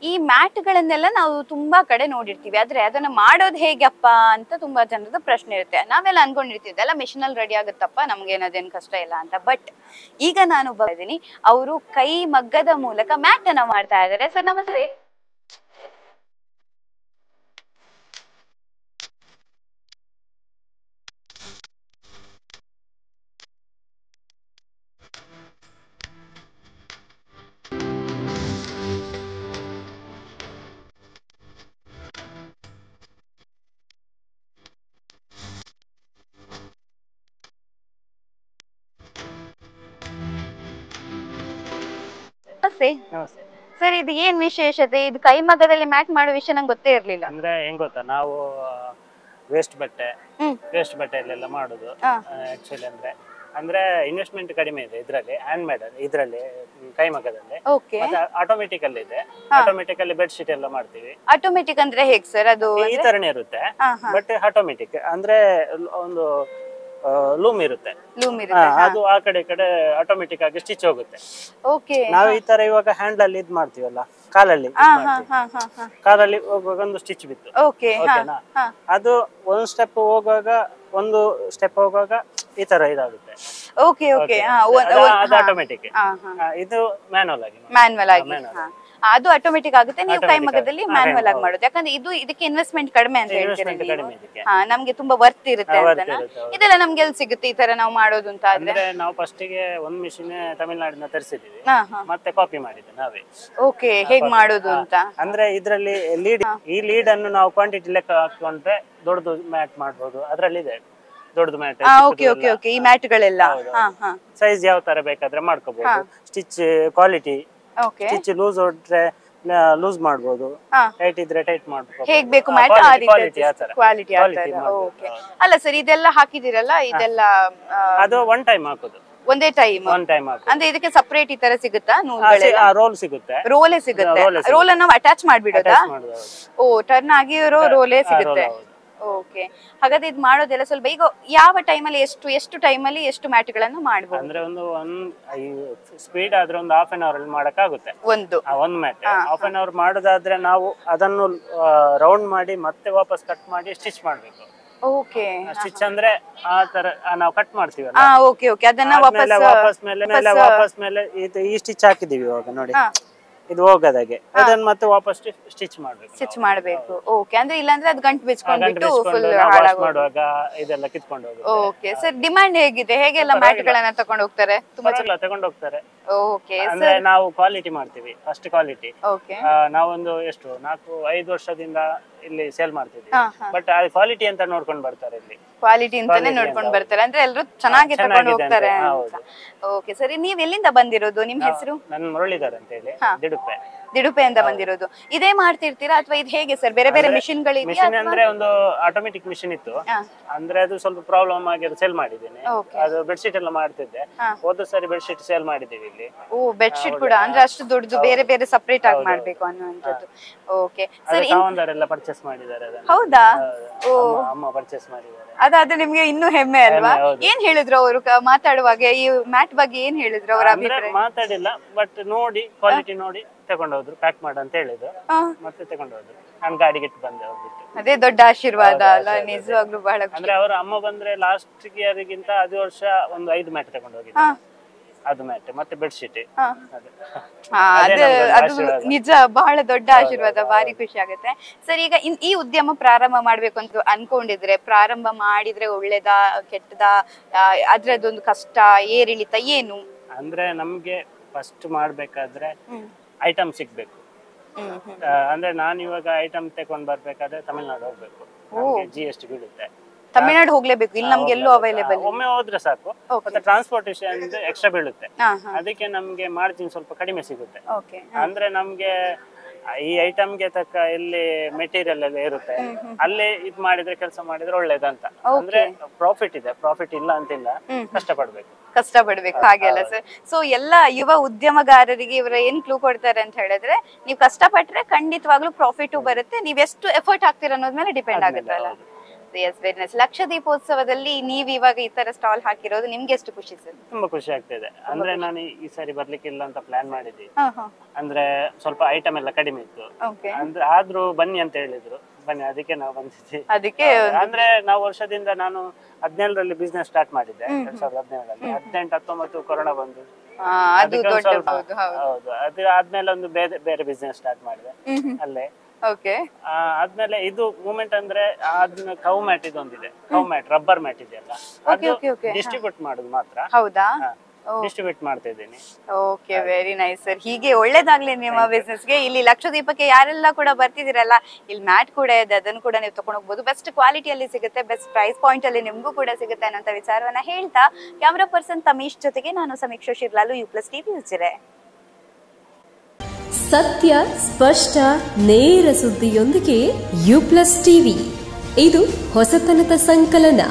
ಈ ಮ್ಯಾಟ್ ಗಳನ್ನೆಲ್ಲ ನಾವು ತುಂಬಾ ಕಡೆ ನೋಡಿರ್ತೀವಿ, ಆದ್ರೆ ಅದನ್ನ ಮಾಡೋದು ಹೇಗಪ್ಪ ಅಂತ ತುಂಬಾ ಜನರದ ಪ್ರಶ್ನೆ ಇರುತ್ತೆ. ನಾವೆಲ್ಲ ಅನ್ಕೊಂಡಿರ್ತೀವಿ ಎಲ್ಲ ಮಿಷಿನ್ ಅಲ್ಲಿ ರೆಡಿ ಆಗುತ್ತಪ್ಪ, ನಮ್ಗೆ ಏನದೇನು ಕಷ್ಟ ಇಲ್ಲ ಅಂತ. ಬಟ್ ಈಗ ನಾನು ಬಂದಿದ್ದೀನಿ, ಅವರು ಕೈ ಮಗ್ಗದ ಮೂಲಕ ಮ್ಯಾಟ್ ಅನ್ನ ಮಾಡ್ತಾ ಇದ್ದಾರೆ. ಸರ್ ನಮಸ್ತೆ. ನಮಸ್ತೆ ಸರ್, ಇದು ಏನ್ ವಿಶೇಷತೆ? ಇದು ಕೈಮಗ್ಗದಲ್ಲಿ ಮ್ಯಾಟ್ ಮಾಡೋ ವಿಷಯ ನಂಗೆ ಗೊತ್ತೇ ಇರ್ಲಿಲ್ಲ. ಅಂದ್ರೆ ಹೆಂಗ್ ಗೊತ್ತಾ, ನಾವು ವೇಸ್ಟ್ ಬಟ್ಟೆಯಲ್ಲೆಲ್ಲ ಮಾಡುದು ಆಕ್ಚುಲಿ. ಅಂದ್ರೆ ಇನ್ವೆಸ್ಟ್ಮೆಂಟ್ ಕಡಿಮೆ ಇದೆ ಇದ್ರಲ್ಲಿ, ಹ್ಯಾಂಡ್ ಮೇಡ್ ಇದ್ರಲ್ಲಿ ಕೈಮಗ್ಗದಲ್ಲಿ. ಮತ್ತೆ ಆಟೋಮೆಟಿಕ್ ಅಲ್ಲಿ ಇದೆ. ಆಟೋಮೆಟಿಕ್ ಅಲ್ಲಿ ಬೆಡ್ ಶೀಟ್ ಎಲ್ಲ ಮಾಡ್ತೀವಿ. ಆಟೋಮೆಟಿಕ್ ಅಂದ್ರೆ ಹೇಗ್ ಸರ್? ಅದು ಈ ತರನೇ ಇರುತ್ತೆ, ಬಟ್ ಆಟೋಮೆಟಿಕ್ ಅಂದ್ರೆ ಒಂದು ಲೂಮ್ ಇರುತ್ತೆ. ಅದು ಆ ಕಡೆ ಆಟೋಮೆಟಿಕ್ ಆಗಿ ಸ್ಟಿಚ್ ಹೋಗುತ್ತೆ. ನಾವು ಈ ತರ ಇವಾಗ ಹ್ಯಾಂಡ್ ಅಲ್ಲಿ ಇದ್ ಮಾಡ್ತೀವಲ್ಲ, ಕಾಲಲ್ಲಿ ಹೋಗುವಾಗ ಒಂದು ಸ್ಟಿಚ್ ಬಿತ್ತು, ಓಕೆನಾ? ಅದು ಒಂದು ಸ್ಟೆಪ್ ಹೋಗುವಾಗ ಈ ತರ ಇದಾಗುತ್ತೆ. ಅದು ಆಟೋಮೆಟಿಕ್. ಇದು ಮ್ಯಾನುವಲ್ ಆಗಿ ಅದು ಆಟೋಮೆಟಿಕ್ ಆಗುತ್ತೆ. ನೀವು ಕೈಮಗ್ಗದಲ್ಲಿ ಮ್ಯಾನುವಲ್ ಆಗಿ ಮಾಡೋದು, ಯಾಕಂದ್ರೆ ಇದಕ್ಕೆ ಇನ್ವೆಸ್ಟ್ಮೆಂಟ್ ಕಡಿಮೆ ಅಂತ ಹೇಳ್ತೀರಿ. ನಮ್ಗೆ ತುಂಬಾ ವರ್ತ್ ಇರುತ್ತೆ ಅಂತ. ಇದೆಲ್ಲ ನಮ್ಗೆ ಎಲ್ಲಿ ಸಿಗುತ್ತೆ ಈ ತರ ನಾವು ಮಾಡೋದು ಅಂತ ಆದ್ರೆ? ನಾವು ಫಸ್ಟ್ ಗೆ ಒಂದ್ ಮಿಷಿನ್ ತಮಿಳ್ನಾಡಿನ ತರಿಸಿದೀವಿ, ಮತ್ತೆ ಕಾಪಿ ಮಾಡಿದ್ದೆ ನಾವೇ. ಹೇಗ್ ಮಾಡೋದು ಅಂತ ಅಂದ್ರೆ ಇದ್ರಲ್ಲಿ ಈ ಲೀಡ್ ಅನ್ನು ನಾವು ಕ್ವಾಂಟಿಟಿ ಲೆಕ್ಕ ಹಾಕೊಂಡ್ರೆ ದೊಡ್ಡದು ಮ್ಯಾಟ್ ಮಾಡ್ಬೋದು. ಅದ್ರಲ್ಲಿ ಇದೆ ದೊಡ್ಡದು ಮ್ಯಾಟ್. ಈ ಮ್ಯಾಟ್ ಗಳೆಲ್ಲ ಸೈಜ್ ಯಾವ ತರ ಬೇಕಾದ್ರೆ ಮಾಡ್ಕೋಬಹುದು. ಸ್ಟಿಚ್ ಕ್ವಾಲಿಟಿ, ಸ್ಟಿಚ್ ಲೂಸ್ ಹೊಡ್ರೆ ಲೂಸ್ ಮಾಡಬಹುದು, ಟೈಟ್ ಇದ್ರೆ ಟೈಟ್ ಮಾಡಬಹುದು. ಹೇಗ್ ಬೇಕು ಮ್ಯಾಟ್ ಕ್ವಾಲಿಟಿ ಅಲ್ಲ ಸರ್? ಇದೆಲ್ಲ ಹಾಕಿದಿರಲ್ಲ, ಇದೆಲ್ಲ ಅದು ಒನ್ ಟೈಮ್ ಹಾಕೋದು. ಒಂದೇ ಟೈಮ್ ಅಂದ್ರೆ ಇದಕ್ಕೆ ಸಪರೇಟ್ ಈ ತರ ಸಿಗುತ್ತಾ? ರೋಲ್ ಸಿಗುತ್ತೆ. ರೋಲೇ ಸಿಗುತ್ತೆ. ರೋಲ್ ಅನ್ನು ಅಟ್ಯಾಚ್ ಮಾಡ್ಬಿಡೋದಾ? ಟರ್ನ್ ಆಗಿರೋ ರೋಲೇ ಸಿಗುತ್ತೆ. ಹಾಗಾದ್ರೆ ಇದು ಮಾಡೋದೆಲ್ಲ ಸ್ವಲ್ಪ ಈಗ ಯಾವ ಟೈಮಲ್ಲಿ ಎಷ್ಟು ಟೈಮಲ್ಲಿ ಎಷ್ಟು ಮ್ಯಾಟ್ ಗಳನ್ನು ಮಾಡಬಹುದು? ಅಂದ್ರೆ ಒಂದು ಸ್ಪೀಡ್ ಆದ್ರೆ ಒಂದು ಹಾಫ್ ಅನ್ ಅವರ್ ಅಲ್ಲಿ ಮಾಡಕ್ಕಾಗುತ್ತೆ ಒಂದು ಮ್ಯಾಟ್. ಹಾಫ್ ಅನ್ ಅವರ್ ಮಾಡೋದಾದ್ರೆ ನಾವು ಅದನ್ನು ರೌಂಡ್ ಮಾಡಿ ಮತ್ತೆ ವಾಪಸ್ ಕಟ್ ಮಾಡಿ ಸ್ಟಿಚ್ ಮಾಡ್ಬೇಕು. ಸ್ಟಿಚ್ ಅಂದ್ರೆ ಆ ತರ ನಾವು ಕಟ್ ಮಾಡ್ತೀವಲ್ಲ, ಅದನ್ನ ವಾಪಸ್ ಮೇಲೆ ಈ ಸ್ಟಿಚ್ ಹಾಕಿದೀವಿ ಇವಾಗ ನೋಡಿ, ಇದು ಹೋಗದಾಗೆ ಅದನ್ನ ಮತ್ತೆ ವಾಪಸ್ ಸ್ಟಿಚ್ ಮಾಡಬೇಕು. ಅಂದ್ರೆ ಇಲ್ಲಾಂದ್ರೆ ಅದು ಗಂಟು ಬಿಚ್ಕೊಂಡು ಮಾಡುವಾಗ ಇದೆಲ್ಲ ಕಿತ್ಕೊಂಡು ಹೋಗುತ್ತೆ. ಸರ್, ಡಿಮಾಂಡ್ ಹೇಗಿದೆ? ಹೇಗೆಲ್ಲ ಮ್ಯಾಟ್ ಗಳನ್ನ ತಗೊಂಡು ಹೋಗ್ತಾರೆ? ತುಂಬಾ ತಗೊಂಡು ಹೋಗ್ತಾರೆ. ಅಂದ್ರೆ ನಾವು ಕ್ವಾಲಿಟಿ ಮಾಡ್ತೀವಿ, ಫಸ್ಟ್ ಕ್ವಾಲಿಟಿ. ನಾವೊಂದು 4-5 ವರ್ಷದಿಂದ ಇಲ್ಲಿ ಸೇಲ್ ಮಾಡ್ತಿದ್ವಿ. ಬಟ್ ಆ ಕ್ವಾಲಿಟಿ ಅಂತ ನೋಡ್ಕೊಂಡು ಬರ್ತಾರೆ, ಇಲ್ಲಿ ಕ್ವಾಲಿಟಿ ಅಂತಾನೆ ನೋಡ್ಕೊಂಡು ಬರ್ತಾರೆ. ಅಂದ್ರೆ ಎಲ್ಲರೂ ಚೆನ್ನಾಗಿ ತಗೊಂಡು ಹೋಗ್ತಾರೆ. ಸರಿ, ನೀವ್ ಎಲ್ಲಿಂದ ಬಂದಿರೋದು? ನಿಮ್ ಹೆಸರು? ನನ್ನ ಮುರಳೀಧರ್ ಅಂತ ಹೇಳಿ, ದಿಡುಪೆ ಅಂತ ಬಂದಿರೋದು. ಇದೇ ಮಾಡ್ತಿರ್ತೀರಾ ಅಥವಾ ಇದು ಹೇಗೆ ಸರ್? ಬೇರೆ ಬೇರೆ ಮಿಷಿನ್ ಗಳಿದೆಯಾ? ಅಂದ್ರೆ ಒಂದು ಆಟೋಮೆಟಿಕ್ ಮಿಷಿನ್ ಇತ್ತು, ಅಂದ್ರೆ ಅದು ಸ್ವಲ್ಪ ಪ್ರಾಬ್ಲಮ್ ಆಗಿ ಅದು ಸೇಲ್ ಮಾಡಿದ್ದೇನೆ. ಅದು ಬೆಡ್ ಶೀಟ್ ಎಲ್ಲ ಮಾಡ್ತಿದ್ದೆ. ಹೋದ ಸರಿ ಬೆಡ್ ಶೀಟ್ ಸೇಲ್ ಮಾಡಿದ್ದೇವೆ ಇಲ್ಲಿ. ಬೆಡ್ ಶೀಟ್ ಕೂಡ ಅಂದ್ರೆ ಅಷ್ಟು ದೊಡ್ಡದು ಬೇರೆ ಬೇರೆ ಸಪರೇಟ್ ಆಗಿ ಮಾಡ್ಬೇಕು ಅನ್ನುವಂಥದ್ದು. ಸರಿ, ಎಲ್ಲ ಪರ್ಚೇಸ್ ಮಾಡಿದ್ದಾರೆ. ಹೌದಾ? ಅಮ್ಮ ಪರ್ಚೇಸ್ ಮಾಡಿದ್ದಾರೆ. ಅದಾದ್ರೆ ನಿಮ್ಗೆ ಇನ್ನೂ ಹೆಮ್ಮೆ ಅಲ್ವಾ? ಏನ್ ಹೇಳಿದ್ರು ಅವರು ಮಾತಾಡುವಾಗ ಈ ಮ್ಯಾಟ್ ಬಗ್ಗೆ? ಏನ್ ಹೇಳಿದ್ರು ಅವರ ಅಭಿಪ್ರಾಯ? ಮಾತಾಡಿಲ್ಲ, ಬಟ್ ನೋಡಿ ಕ್ವಾಲಿಟಿ ನೋಡಿ ತಗೊಂಡೋದ್ರು, ಪ್ಯಾಕ್ ಮಾಡು ಅಂತ ಹೇಳಿದ್ರು, ಮತ್ತೆ ತಗೊಂಡೋದ್ರು. ನಾನು ಗಾಡಿಗೆ ಇಟ್ಟು ಬಂದೆ ಹೋಗ್ಬಿಟ್ಟು. ಅದೇ ದೊಡ್ಡ ಆಶೀರ್ವಾದ ಅಲ್ಲ, ನಿಜವಾಗ್ಲೂ ಬಹಳ. ಅಂದ್ರೆ ಅವ್ರ ಅಮ್ಮ ಬಂದ್ರೆ ಲಾಸ್ಟ್ ಇಯರ್ಗಿಂತ 5 ವರ್ಷ ಒಂದು 5 ಮ್ಯಾಟ್ ತಗೊಂಡು ಹೋಗಿದ್ದೆ. ಅದು ಮ್ಯಾಟ್ ಮತ್ತೆ ಬೆಡ್ ಶೀಟ್. ಅದು ನಿಜ ಬಹಳ ದೊಡ್ಡ ಆಶೀರ್ವಾದ, ಭಾರಿ ಖುಷಿ ಆಗುತ್ತೆ. ಸರ್, ಈಗ ಈ ಉದ್ಯಮ ಪ್ರಾರಂಭ ಮಾಡ್ಬೇಕು ಅಂತ ಅನ್ಕೊಂಡಿದ್ರೆ ಪ್ರಾರಂಭ ಮಾಡಿದ್ರೆ ಒಳ್ಳೇದಾ ಕೆಟ್ಟದಾ? ಅದ್ರದ್ದೊಂದು ಕಷ್ಟ ಏರಿಳಿತ ಏನು? ಅಂದ್ರೆ ನಮ್ಗೆ ಫಸ್ಟ್ ಮಾಡ್ಬೇಕಾದ್ರೆ ಐಟಮ್ ಸಿಗ್ಬೇಕು. ಅಂದ್ರೆ ನಾನು ಇವಾಗ ಐಟಮ್ ತಗೊಂಡ್ ಬರ್ಬೇಕಾದ್ರೆ ತಮಿಳ್ನಾಡು ಹೋಗ್ಬೇಕು, GST ಬೀಳುತ್ತೆ. ತಮಿಳ್ನಾಡು ಹೋಗ್ಲೇಬೇಕು, ಇಲ್ಲಿ ನಮ್ಗೆ ಎಲ್ಲೂ ಅವೈಲೇಬಲ್. ಒಮ್ಮೆ ಹೋದ್ರೆ ಸಾಕು, ಮತ್ತೆ ಟ್ರಾನ್ಸ್ಪೋರ್ಟೇಷನ್ ಎಕ್ಸ್ಟ್ರಾ ಬೀಳುತ್ತೆ. ಅದಕ್ಕೆ ನಮ್ಗೆ ಮಾರ್ಜಿನ್ ಸ್ವಲ್ಪ ಕಡಿಮೆ ಸಿಗುತ್ತೆ. ಅಂದ್ರೆ ನಮ್ಗೆ ಈ ಐಟಮ್ಗೆ ತಕ್ಕ ಎಲ್ಲಿ ಮೆಟೀರಿಯಲ್ ಎಲ್ಲ ಇರುತ್ತೆ ಅಲ್ಲಿ ಇದ್ ಮಾಡಿದ್ರೆ ಕೆಲಸ ಮಾಡಿದ್ರೆ ಒಳ್ಳೇದಂತ. ಅಂದ್ರೆ ಪ್ರಾಫಿಟ್ ಇದೆ, ಪ್ರಾಫಿಟ್ ಇಲ್ಲ ಅಂತಿಲ್ಲ, ಕಷ್ಟಪಡ್ಬೇಕು ಹಾಗೆ ಅಲ್ಲ ಸರ್? ಸೊ ಎಲ್ಲ ಯುವ ಉದ್ಯಮಗಾರರಿಗೆ ಇವರ ಏನ್ ಕ್ಲೂ ಕೊಡ್ತಾರೆ ಅಂತ ಹೇಳಿದ್ರೆ, ನೀವು ಕಷ್ಟಪಟ್ರೆ ಖಂಡಿತವಾಗ್ಲೂ ಪ್ರಾಫಿಟ್ ಬರುತ್ತೆ. ನೀವ್ ಎಷ್ಟು ಎಫರ್ಟ್ ಹಾಕ್ತೀರ ಅನ್ನೋದ್ಮೇಲೆ ಡಿಪೆಂಡ್ ಆಗುತ್ತೆ ಅಲ್ಲ? Yes very nice. ಲಕ್ಷ ದೀಪೋತ್ಸವದಲ್ಲಿ ನೀವ್ ಇವಾಗ ಈ ತರ ಸ್ಟಾಲ್ ಹಾಕಿರೋದು ನಿಮ್ಗೆ ಎಷ್ಟು ಖುಷಿ ಸರ್? ತುಂಬಾ ಖುಷಿ ಆಗ್ತಿದೆ. ಅಂದ್ರೆ ನಾನು ಈ ಸಾರಿ ಬರ್ಲಿಕ್ಕಿಲ್ಲ ಅಂತ ಪ್ಲಾನ್ ಮಾಡಿದ್ದೆ. ಅಂದ್ರೆ ಸ್ವಲ್ಪ ಐಟಮ್ ಎಲ್ಲ ಕಡಿಮೆ ಇತ್ತು, ಅಂದ್ರೆ ಆದ್ರೂ ಬನ್ನಿ ಅಂತ ಹೇಳಿದ್ರು, ಬನ್ನಿ ಅದಕ್ಕೆ ನಾವು ಬಂದಿದ್ವಿ. ಅದಕ್ಕೆ ಅಂದ್ರೆ ನಾವು ವರ್ಷದಿಂದ ನಾನು 17ರಲ್ಲಿ ಬಿಸ್ನೆಸ್ ಸ್ಟಾರ್ಟ್ ಮಾಡಿದ್ದೆ, 2017ರಲ್ಲಿ. 18, 19 ಕೊರೋನಾ ಬಂದು ಹೌದು, ಅದು ಆದ್ಮೇಲೆ ಒಂದು ಬೇರೆ ಬಿಸ್ನೆಸ್ ಸ್ಟಾರ್ಟ್ ಮಾಡಿದೆ ಅಲ್ಲೇ. ಆದ್ಮೇಲೆ ಇದು ಮೂಮೆಂಟ್ ಅಂದ್ರೆ ಅದನ್ನ ಕೌ ಮ್ಯಾಟ್ ಇದೊಂದಿದೆ, ಕೌ ಮ್ಯಾಟ್ ರಬ್ಬರ್ ಮ್ಯಾಟ್ ಇದೆಯಲ್ಲ, ಅದು ಡಿಸ್ಟ್ರಿಬ್ಯೂಟ್ ಮಾಡುದು ಮಾತ್ರ. ಹೌದಾ? ಡಿಸ್ಟ್ರಿಬ್ಯೂಟ್ ಮಾಡ್ತಾ ಇದ್ದೀನಿ. Okay, very nice sir. ಹೀಗೆ ಒಳ್ಳೇದಾಗ್ಲಿ ನಿಮ್ಮ ಬಿಸ್ನೆಸ್ ಗೆ. ಇಲ್ಲಿ ಲಕ್ಷದೀಪಕ್ಕೆ ಯಾರೆಲ್ಲ ಕೂಡ ಬರ್ತಿದಿರಲ್ಲ, ಇಲ್ಲಿ ಮ್ಯಾಟ್ ಕೂಡ ಇದೆ, ಅದನ್ನು ಕೂಡ ನೀವು ತಗೊಂಡು ಹೋಗ್ಬೋದು. ಬೆಸ್ಟ್ ಕ್ವಾಲಿಟಿಯಲ್ಲಿ ಸಿಗುತ್ತೆ, ಬೆಸ್ಟ್ ಪ್ರೈಸ್ ಪಾಯಿಂಟ್ ಅಲ್ಲಿ ನಿಮ್ಗೂ ಕೂಡ ಸಿಗುತ್ತೆ ಅನ್ನೋ ವಿಚಾರವನ್ನ ಹೇಳ್ತಾ ಕ್ಯಾಮರಾ ಪರ್ಸನ್ ತಮೀಶ್ ಜೊತೆಗೆ ನಾನು ಸಮೀಕ್ಷಾ ಶಿರ್ಲಾಲು, U+TV ಉಜಿರೆ. ಸತ್ಯ, ಸ್ಪಷ್ಟ, ನೇರ ಸುದ್ದಿಯೊಂದಿಗೆ U+TV. ಇದು ಹೊಸತನದ ಸಂಕಲನ.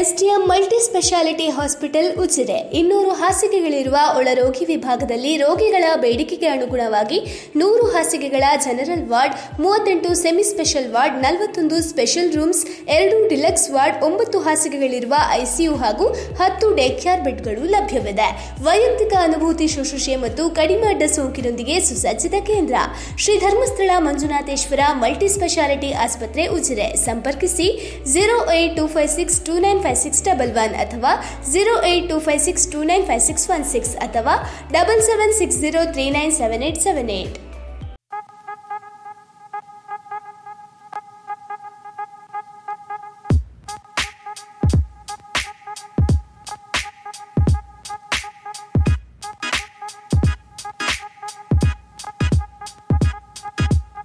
STM multi speciality hospital Ujire 200 ಹಾಸಿಗೆಗಳಿರುವ ಒಳರೋಗಿ ವಿಭಾಗದಲ್ಲಿ ರೋಗಿಗಳ ಬೇಡಿಕೆಗೆ ಅನುಗುಣವಾಗಿ 100 ಹಾಸಿಗೆಗಳ general ward, 38 semi special ward, 41 special rooms, 2 deluxe ward, 9 ಹಾಸಿಗೆಗಳಿರುವ ICU ಹಾಗೂ 10 ಡೇ ಕೇರ್ ಬೆಡ್ಗಳು ಲಭ್ಯವಿದೆ. ವೈಯಕ್ತಿಕ ಅನುಭೂತಿ ಶುಶ್ರೂಷೆ ಮತ್ತು ಕಡಿಮೆ ಅಡ್ಡ ಸೋಂಕಿನೊಂದಿಗೆ ಸುಸಜ್ಜಿತ ಕೇಂದ್ರ. ಶ್ರೀ ಧರ್ಮಸ್ಥಳ ಮಂಜುನಾಥೇಶ್ವರ ಮಲ್ಟಿ ಸ್ಪೆಷಾಲಿಟಿ ಆಸ್ಪತ್ರೆ ಉಜಿರೆ. ಸಂಪರ್ಕಿಸಿ 08256295611 ಅಥವಾ 08256295616 ಅಥವಾ 7760397878.